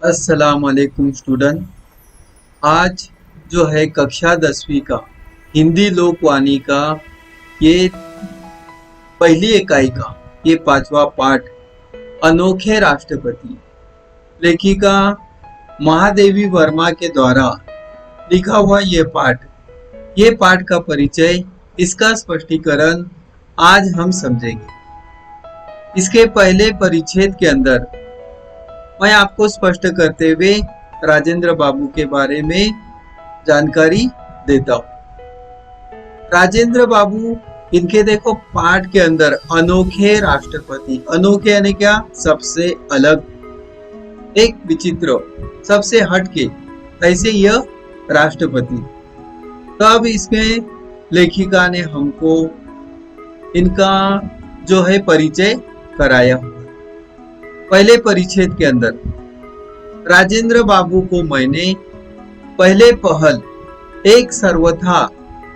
अस्सलाम वालेकुम स्टूडेंट। आज जो है कक्षा 10वीं का हिंदी लोकवाणी का ये पहली इकाई का ये पांचवा पाठ अनोखे राष्ट्रपति लेखिका महादेवी वर्मा के द्वारा लिखा हुआ ये पाठ का परिचय, इसका स्पष्टीकरण आज हम समझेंगे। इसके पहले परिच्छेद के अंदर मैं आपको स्पष्ट करते हुए राजेंद्र बाबू के बारे में जानकारी देता हूँ। राजेंद्र बाबू, इनके देखो पाठ के अंदर अनोखे राष्ट्रपति, अनोखे यानी क्या? सबसे अलग, एक विचित्र, सबसे हटके, ऐसे यह राष्ट्रपति। तब इसमें लेखिका ने हमको इनका जो है परिचय कराया। पहले परिच्छेद के अंदर राजेंद्र बाबू को मैंने पहले पहल एक सर्वथा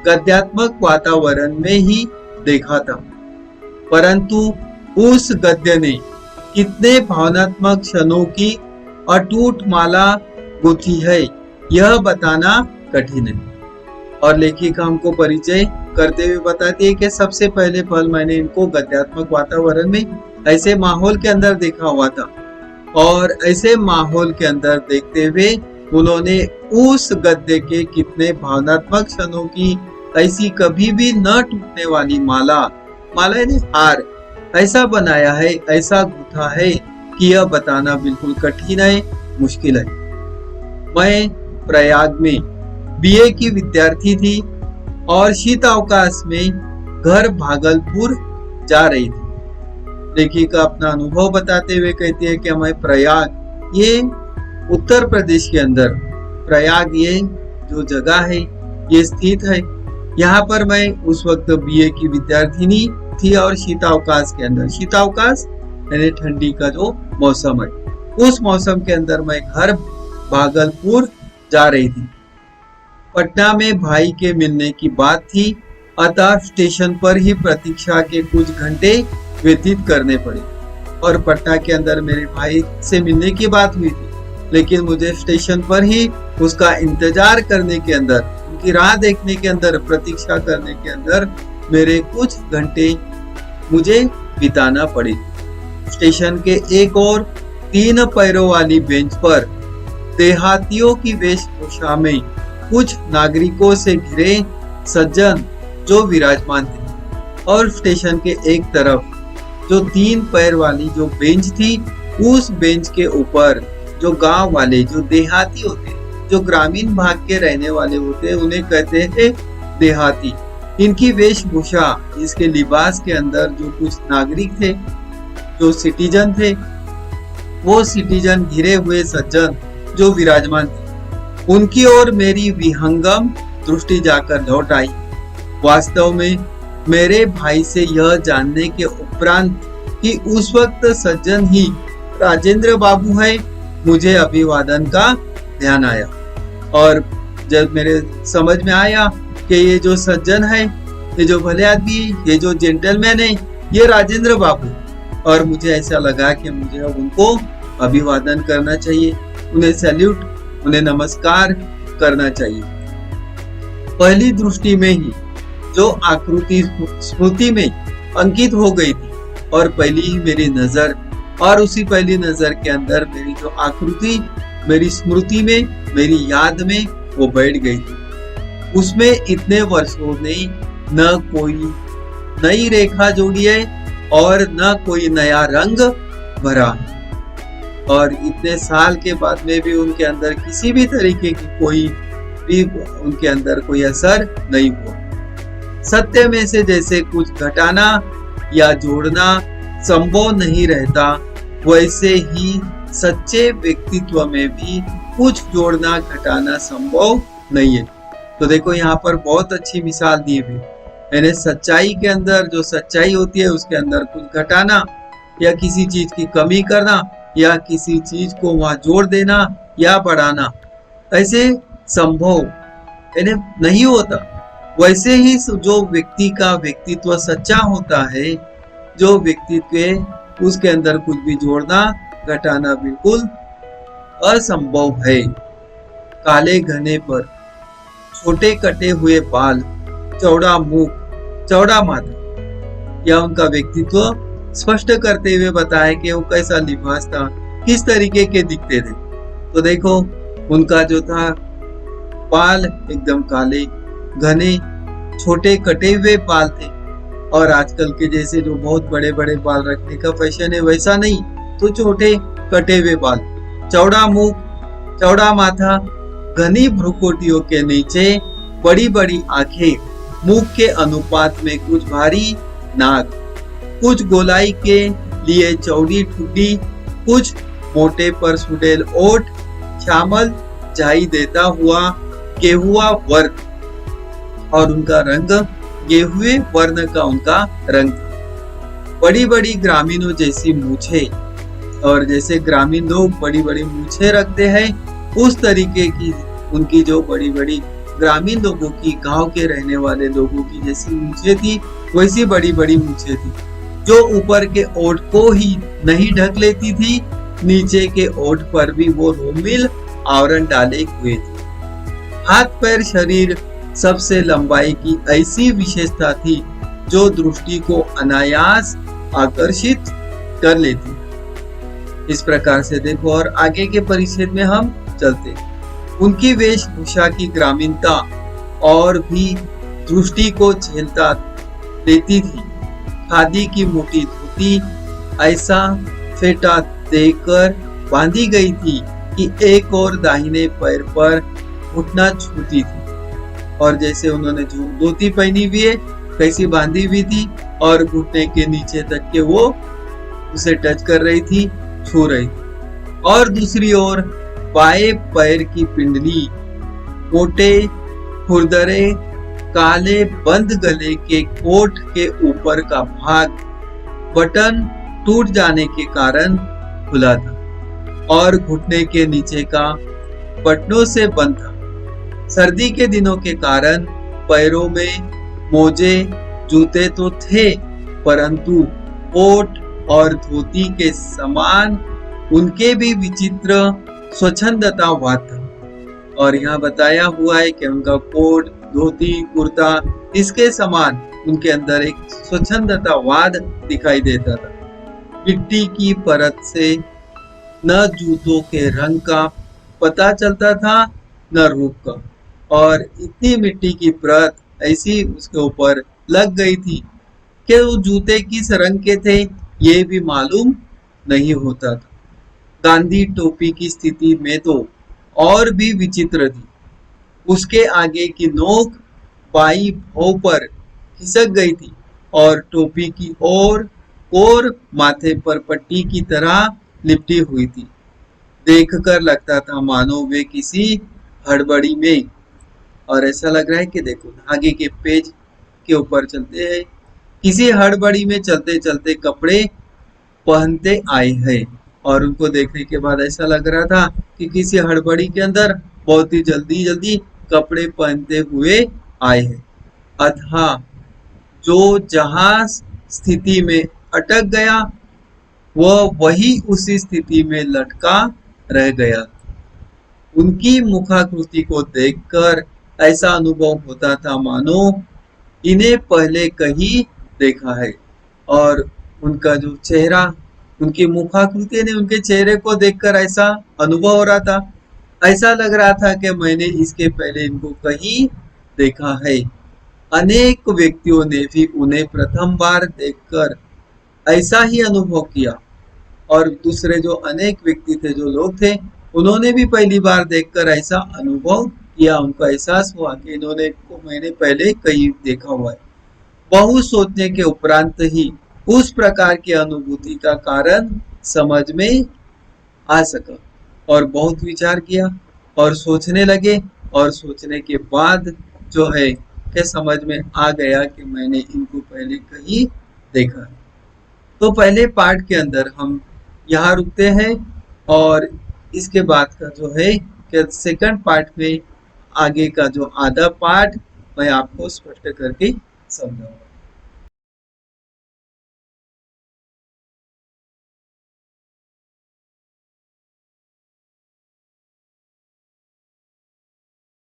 गद्यात्मक वातावरण में ही देखा था, परंतु उस गद्य ने कितने भावनात्मक क्षणों की अटूट माला गुथी है, यह बताना कठिन है। और लेखिका हमको परिचय करते हुए बताती है कि सबसे पहले पहल मैंने इनको गद्यात्मक वातावरण में, ऐसे माहौल के अंदर देखा हुआ था, और ऐसे माहौल के अंदर देखते हुए उन्होंने उस गद्य के कितने भावनात्मक क्षणों की ऐसी कभी भी न टूटने वाली माला यानी हार ऐसा बनाया है, ऐसा गूथा है कि यह बताना बिल्कुल कठिन है, मुश्किल है। मैं प्रयाग में बीए की विद्यार्थी थी और शीतावकाश में घर भागलपुर जा रही थी। लेखिका अपना अनुभव बताते हुए कहती है कि मैं प्रयाग, ये उत्तर प्रदेश के अंदर प्रयाग, ये जो जगह है ये स्थित है। यहाँ पर मैं उस वक्त बीए की विद्यार्थिनी थी और शीतावकाश के अंदर, शीतावकाश यानी ठंडी का जो मौसम है, उस मौसम के अंदर मैं घर भागलपुर जा रही थी। पटना में भाई के मिलने की बात थी, अतः स्टेशन पर ही प्रतीक्षा के कुछ घंटे व्यतीत करने पड़े। और पटना के अंदर मेरे भाई से मिलने की बात हुई थी, लेकिन मुझे स्टेशन पर ही उसका इंतजार करने के अंदर, उनकी राह देखने के अंदर, प्रतीक्षा करने के अंदर मेरे कुछ घंटे मुझे बिताना पड़े। स्टेशन के एक और 3 पैरों वाली बेंच पर देहातियों की वेशभूषा में कुछ नागरिकों से घिरे सज्जन जो विराजमान थे, और स्टेशन के एक तरफ जो 3 पैर वाली जो बेंच थी, उस बेंच के ऊपर जो गांव वाले, जो देहाती होते, जो ग्रामीण भाग के रहने वाले होते, उन्हें कहते हैं देहाती। इनकी वेशभूषा, इसके लिबास के अंदर जो कुछ नागरिक थे, जो सिटीजन थे, वो सिटीजन घिरे हुए सज्जन जो विराजमान थे, उनकी ओर मेरी विहंगम दृष्टि जाकर लौट आई। वास्तव में मेरे भाई से यह जानने के उपरांत कि उस वक्त सज्जन ही राजेंद्र बाबू है, मुझे अभिवादन का ध्यान आया। और जब मेरे समझ में आया कि ये जो सज्जन है, ये जो भले आदमी, ये जो जेंटलमैन है, ये राजेंद्र बाबू, और मुझे ऐसा लगा कि मुझे अब उनको अभिवादन करना चाहिए, उन्हें सैल्यूट, उन्हें नमस्कार करना चाहिए। पहली दृष्टि में ही जो आकृति स्मृति में अंकित हो गई थी, और पहली ही मेरी नजर, और उसी पहली नजर के अंदर मेरी जो आकृति मेरी स्मृति में, मेरी याद में वो बैठ गई थी। उसमें इतने वर्षों ने न कोई नई रेखा जोड़ी है और न कोई नया रंग भरा, और इतने साल के बाद में भी उनके अंदर किसी भी तरीके की कोई भी उनके अंदर कोई असर नहीं हुआ। सत्य में से जैसे कुछ घटाना या जोड़ना संभव नहीं रहता, वैसे ही सच्चे व्यक्तित्व में भी कुछ जोड़ना घटाना संभव नहीं है। तो देखो यहाँ पर बहुत अच्छी मिसाल दी हुई, यानी सच्चाई के अंदर जो सच्चाई होती है, उसके अंदर कुछ घटाना या किसी चीज की कमी करना या किसी चीज को वहां जोड़ देना या बढ़ाना, ऐसे संभव यानी नहीं होता। वैसे ही जो व्यक्ति का व्यक्तित्व सच्चा होता है, जो व्यक्तित्व उसके अंदर कुछ भी जोड़ना घटाना बिल्कुल असंभव है। काले घने पर, छोटे कटे हुए बाल, चौड़ा मुख, चौड़ा माथा, यह उनका व्यक्तित्व स्पष्ट करते हुए बताया कि वो कैसा लिबास था, किस तरीके के दिखते थे। तो देखो उनका जो था बाल एकदम काले, घने, छोटे कटे हुए बाल थे, और आजकल के जैसे जो बहुत बड़े बड़े बाल रखने का फैशन है वैसा नहीं, तो छोटे कटे हुए बाल, चौड़ा मुख, चौड़ा माथा, घनी भ्रुकुटियों के नीचे बड़ी बड़ी आंखें, मुख के अनुपात में कुछ भारी नाक, कुछ गोलाई के लिए चौड़ी ठुड्डी, कुछ मोटे पर सुडेल ओठ, श्यामल झाई देता हुआ गेहुआ वर्ण, और उनका रंग गेहुए वर्ण का उनका रंग था। बड़ी बड़ी ग्रामीणों जैसी मूछे, और जैसे ग्रामीण लोग बड़ी बड़ी मूछे रखते हैं उस तरीके की उनकी जो बड़ी बड़ी ग्रामीण लोगों की, गांव के रहने वाले लोगों की जैसी मूछे थी वैसी बड़ी बड़ी मूछे थी, जो ऊपर के ओठ को ही नहीं ढक लेती थी, नीचे के ओठ पर भी वो रोमिल आवरण डाले हुए थे। हाथ पैर शरीर सबसे लंबाई की ऐसी विशेषता थी जो दृष्टि को अनायास आकर्षित कर लेती। इस प्रकार से देखो, और आगे के परिच्छेद में हम चलते। उनकी वेशभूषा की ग्रामीणता और भी दृष्टि को झेलता लेती थी। खादी की मोटी धोती ऐसा फेटा देकर बांधी गई थी कि एक और दाहिने पैर पर घुटना छूती थी, और जैसे उन्होंने जो धोती पहनी हुई है कैसी बांधी हुई थी, और घुटने के नीचे तक के वो उसे टच कर रही थी, छू रही थी। और दूसरी ओर बाएं पैर की पिंडली, मोटे खुरदरे काले बंद गले के कोट के ऊपर का भाग बटन टूट जाने के कारण खुला था, और घुटने के नीचे का बटनों से बंद था। सर्दी के दिनों के कारण पैरों में मोजे जूते तो थे, परंतु कोट और धोती के समान उनके भी विचित्र स्वच्छंदतावाद था। और यहाँ बताया हुआ है कि उनका कोट, धोती, कुर्ता, इसके समान उनके अंदर एक स्वच्छंदतावाद दिखाई देता था। मिट्टी की परत से न जूतों के रंग का पता चलता था न रूप का, और इतनी मिट्टी की परत ऐसी उसके ऊपर लग गई थी कि वो जूते किस रंग के थे ये भी मालूम नहीं होता था। गांधी टोपी की स्थिति में तो और भी विचित्र थी। उसके आगे की नोक बाई भौं पर खिसक गई थी, और टोपी की और माथे पर पट्टी की तरह लिपटी हुई थी। देखकर लगता था मानो वे किसी हड़बड़ी में, और ऐसा लग रहा है कि देखो आगे के पेज के ऊपर चलते हैं, किसी हड़बड़ी में चलते चलते कपड़े पहनते आए हैं। और उनको देखने के बाद ऐसा लग रहा था कि किसी हड़बड़ी के अंदर बहुत ही जल्दी जल्दी कपड़े पहनते हुए आए हैं। अतः जो जहां स्थिति में अटक गया वह वही उसी स्थिति में लटका रह गया। उनकी मुखाकृति को देखकर ऐसा अनुभव होता था मानो इन्हें पहले कहीं देखा है, और उनका जो चेहरा, उनकी मुखाकृति ने उनके चेहरे को देखकर ऐसा अनुभव हो रहा था, ऐसा लग रहा था कि मैंने इसके पहले इनको कहीं देखा है। अनेक व्यक्तियों ने भी उन्हें प्रथम बार देखकर ऐसा ही अनुभव किया, और दूसरे जो अनेक व्यक्ति थे, जो लोग थे, उन्होंने भी पहली बार देखकर ऐसा अनुभव किया। उनको एहसास हुआ कि इन्होंने को मैंने पहले कहीं देखा हुआ है। बहुत सोचने के उपरांत ही उस प्रकार की अनुभूति का कारण समझ में आ सका, और बहुत विचार किया और सोचने लगे, और सोचने के बाद जो है कि समझ में आ गया कि मैंने इनको पहले कहीं देखा है। तो पहले पार्ट के अंदर हम यहाँ रुकते हैं, और इसके बाद का जो है कि सेकंड पार्ट में आगे का जो आधा पार्ट मैं आपको स्पष्ट करके समझाऊंगा।